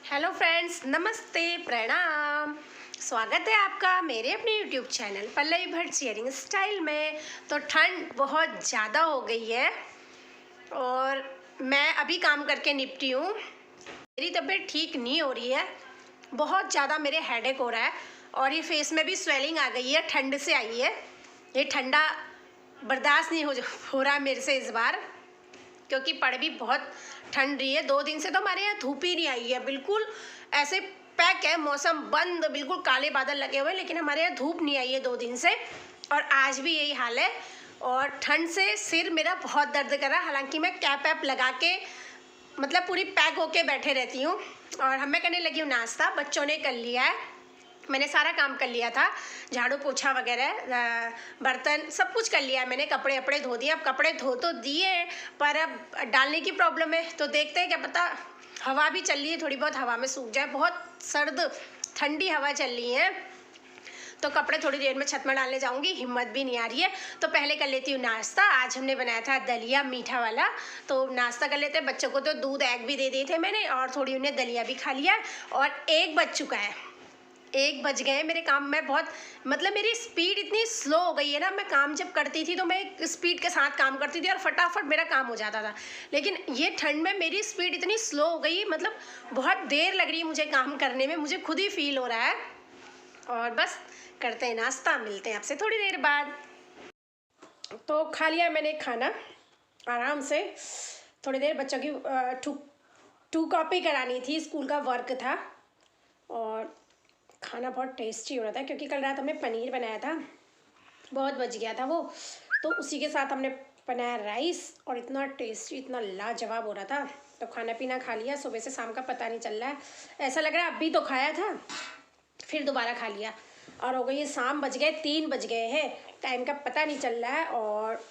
Hello friends, नमस्ते, प्रणाम। स्वागत है आपका मेरे अपने YouTube channel Pallavi Bhatt sharing style में। तो ठंड बहुत ज़्यादा हो गई है और मैं अभी काम करके निपटी हूँ। मेरी तबीयत ठीक नहीं हो रही है, बहुत ज़्यादा मेरे हेडेक हो रहा है और ये फेस में भी स्वेलिंग आ गई है, ठंड से आई है। ये ठंडा बर्दाश्त नहीं हो रहा मेरे से इस बार, क्योंकि पड़ भी बहुत ठंड रही है। 2 दिन से तो हमारे यहाँ धूप ही नहीं आई है, बिल्कुल ऐसे पैक है, मौसम बंद, बिल्कुल काले बादल लगे हुए, लेकिन हमारे यहाँ धूप नहीं आई है 2 दिन से और आज भी यही हाल है। और ठंड से सिर मेरा बहुत दर्द कर रहा है, हालांकि मैं कैप वैप लगा के मतलब पूरी पैक होके बैठे रहती हूँ। और मैं करने लगी हूँ नाश्ता, बच्चों ने कर लिया है, मैंने सारा काम कर लिया था, झाड़ू पोछा वगैरह, बर्तन सब कुछ कर लिया है मैंने, कपड़े वपड़े धो दिए। अब कपड़े धो तो दिए पर अब डालने की प्रॉब्लम है, तो देखते हैं, क्या पता हवा भी चल रही है, थोड़ी बहुत हवा में सूख जाए। बहुत सर्द ठंडी हवा चल रही है, तो कपड़े थोड़ी देर में छत में डालने जाऊंगी, हिम्मत भी नहीं आ रही है। तो पहले कर लेती हूँ नाश्ता। आज हमने बनाया था दलिया मीठा वाला, तो नाश्ता कर लेते हैं। बच्चों को तो दूध एग भी दे दिए थे मैंने और थोड़ी उन्हें दलिया भी खा लिया। और 1 बज चुका है, 1 बज गए। मेरे काम में बहुत मतलब मेरी स्पीड इतनी स्लो हो गई है ना, मैं काम जब करती थी तो मैं एक स्पीड के साथ काम करती थी और फटाफट मेरा काम हो जाता था, लेकिन ये ठंड में मेरी स्पीड इतनी स्लो हो गई, मतलब बहुत देर लग रही है मुझे काम करने में, मुझे खुद ही फील हो रहा है। और बस करते हैं नाश्ता, मिलते हैं आपसे थोड़ी देर बाद। तो खा लिया मैंने खाना आराम से, थोड़ी देर बच्चों की टू कॉपी करानी थी, स्कूल का वर्क था। और खाना बहुत टेस्टी हो रहा था, क्योंकि कल रात हमने पनीर बनाया था, बहुत बच गया था वो, तो उसी के साथ हमने बनाया राइस और इतना टेस्टी, इतना लाजवाब हो रहा था। तो खाना पीना खा लिया, सुबह से शाम का पता नहीं चल रहा है, ऐसा लग रहा है अभी तो खाया था फिर दोबारा खा लिया। और हो गई शाम, बज गए 3 बज गए हैं, टाइम का पता नहीं चल रहा है। और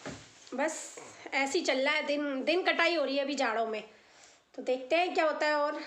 बस ऐसे ही चल रहा है, दिन कटाई हो रही है अभी जाड़ों में। तो देखते हैं क्या होता है। और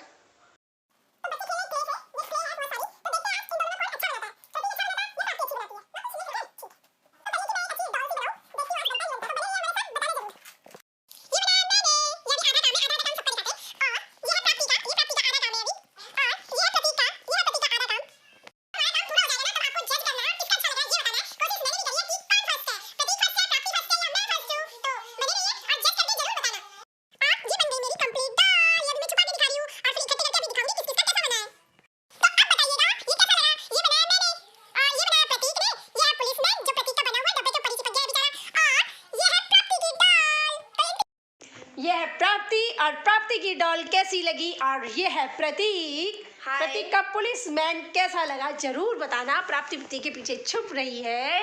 ये है प्राप्ति, और प्राप्ति की डॉल कैसी लगी। और ये है प्रतीक, प्रतीक का पुलिसमैन कैसा लगा जरूर बताना। प्राप्ति प्रतीक के पीछे छुप रही है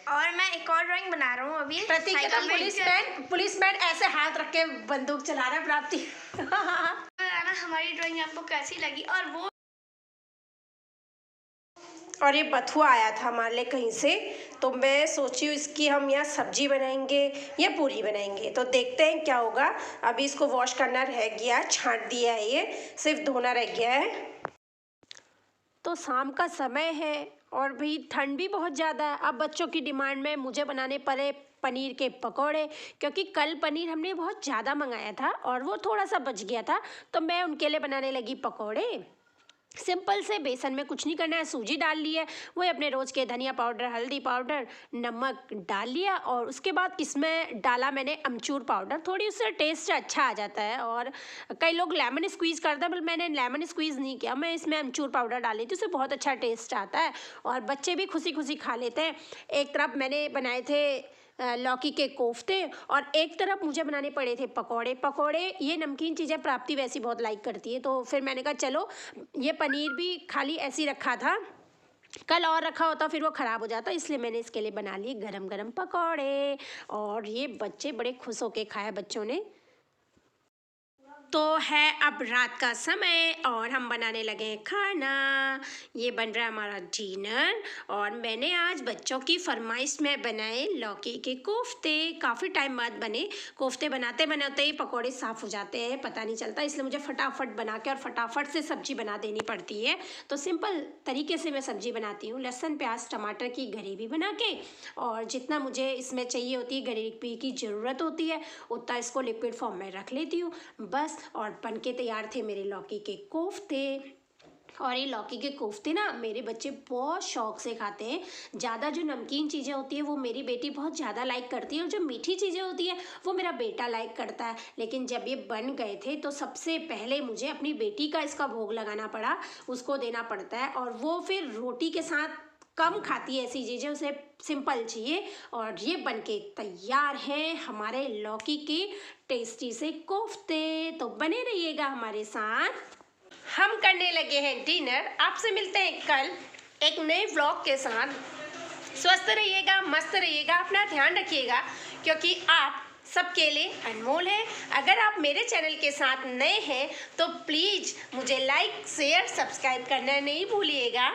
और मैं एक और ड्राइंग बना रहा हूँ अभी। प्रतीक का पुलिसमैन ऐसे हाथ रख के बंदूक चला रहा है प्राप्ति। हमारी ड्राइंग आपको कैसी लगी। और ये बथुआ आया था हमारे लिए कहीं से, तो मैं सोची हूँ इसकी हम यहाँ सब्जी बनाएंगे या पूरी बनाएंगे, तो देखते हैं क्या होगा। अभी इसको वॉश करना रह गया, छांट दिया है, ये सिर्फ धोना रह गया है। तो शाम का समय है और भी ठंड भी बहुत ज़्यादा है। अब बच्चों की डिमांड में मुझे बनाने पड़े पनीर के पकोड़े, क्योंकि कल पनीर हमने बहुत ज़्यादा मंगाया था और वो थोड़ा सा बच गया था, तो मैं उनके लिए बनाने लगी पकोड़े। सिंपल से, बेसन में कुछ नहीं करना है, सूजी डाल ली है, वही अपने रोज़ के धनिया पाउडर, हल्दी पाउडर, नमक डाल लिया। और उसके बाद इसमें डाला मैंने अमचूर पाउडर, थोड़ी उससे टेस्ट अच्छा आ जाता है। और कई लोग लेमन स्क्वीज़ करते हैं, पर मैंने लेमन स्क्वीज़ नहीं किया, मैं इसमें अमचूर पाउडर डाली थी, उससे बहुत अच्छा टेस्ट आता है और बच्चे भी खुशी खुशी खा लेते हैं। एक तरफ मैंने बनाए थे लौकी के कोफ्ते और एक तरफ मुझे बनाने पड़े थे पकोड़े। ये नमकीन चीज़ें प्राप्ति वैसी बहुत लाइक करती है, तो फिर मैंने कहा चलो, ये पनीर भी खाली ऐसे ही रखा था, कल और रखा होता फिर वो ख़राब हो जाता, इसलिए मैंने इसके लिए बना लिए गरम गरम पकोड़े। और ये बच्चे बड़े खुश होके खाए बच्चों ने। तो है अब रात का समय और हम बनाने लगे हैं खाना। ये बन रहा है हमारा डिनर और मैंने आज बच्चों की फरमाइश में बनाए लौकी के कोफ्ते। काफ़ी टाइम बाद बने, कोफ्ते बनाते बनाते ही पकौड़े साफ़ हो जाते हैं, पता नहीं चलता, इसलिए मुझे फटाफट बना के और फटाफट से सब्ज़ी बना देनी पड़ती है। तो सिंपल तरीके से मैं सब्ज़ी बनाती हूँ, लहसुन प्याज टमाटर की ग्रेवी बना के, और जितना मुझे इसमें चाहिए होती है ग्रेवी की ज़रूरत होती है उतना इसको लिक्विड फॉर्म में रख लेती हूँ। बस और बन के तैयार थे मेरे लौकी के कोफ्ते। और ये लौकी के कोफ्ते ना मेरे बच्चे बहुत शौक से खाते हैं। ज़्यादा जो नमकीन चीज़ें होती है वो मेरी बेटी बहुत ज़्यादा लाइक करती है, और जो मीठी चीज़ें होती है वो मेरा बेटा लाइक करता है। लेकिन जब ये बन गए थे तो सबसे पहले मुझे अपनी बेटी का इसका भोग लगाना पड़ा, उसको देना पड़ता है। और वो फिर रोटी के साथ कम खाती है ऐसी चीज़ें, उसे सिंपल चाहिए। और ये बनके तैयार हैं हमारे लौकी के टेस्टी से कोफ्ते। तो बने रहिएगा हमारे साथ। हम करने लगे हैं डिनर। आपसे मिलते हैं कल एक नए व्लॉग के साथ। स्वस्थ रहिएगा, मस्त रहिएगा, अपना ध्यान रखिएगा, क्योंकि आप सबके लिए अनमोल है। अगर आप मेरे चैनल के साथ नए हैं तो प्लीज़ मुझे लाइक, शेयर, सब्सक्राइब करना नहीं भूलिएगा।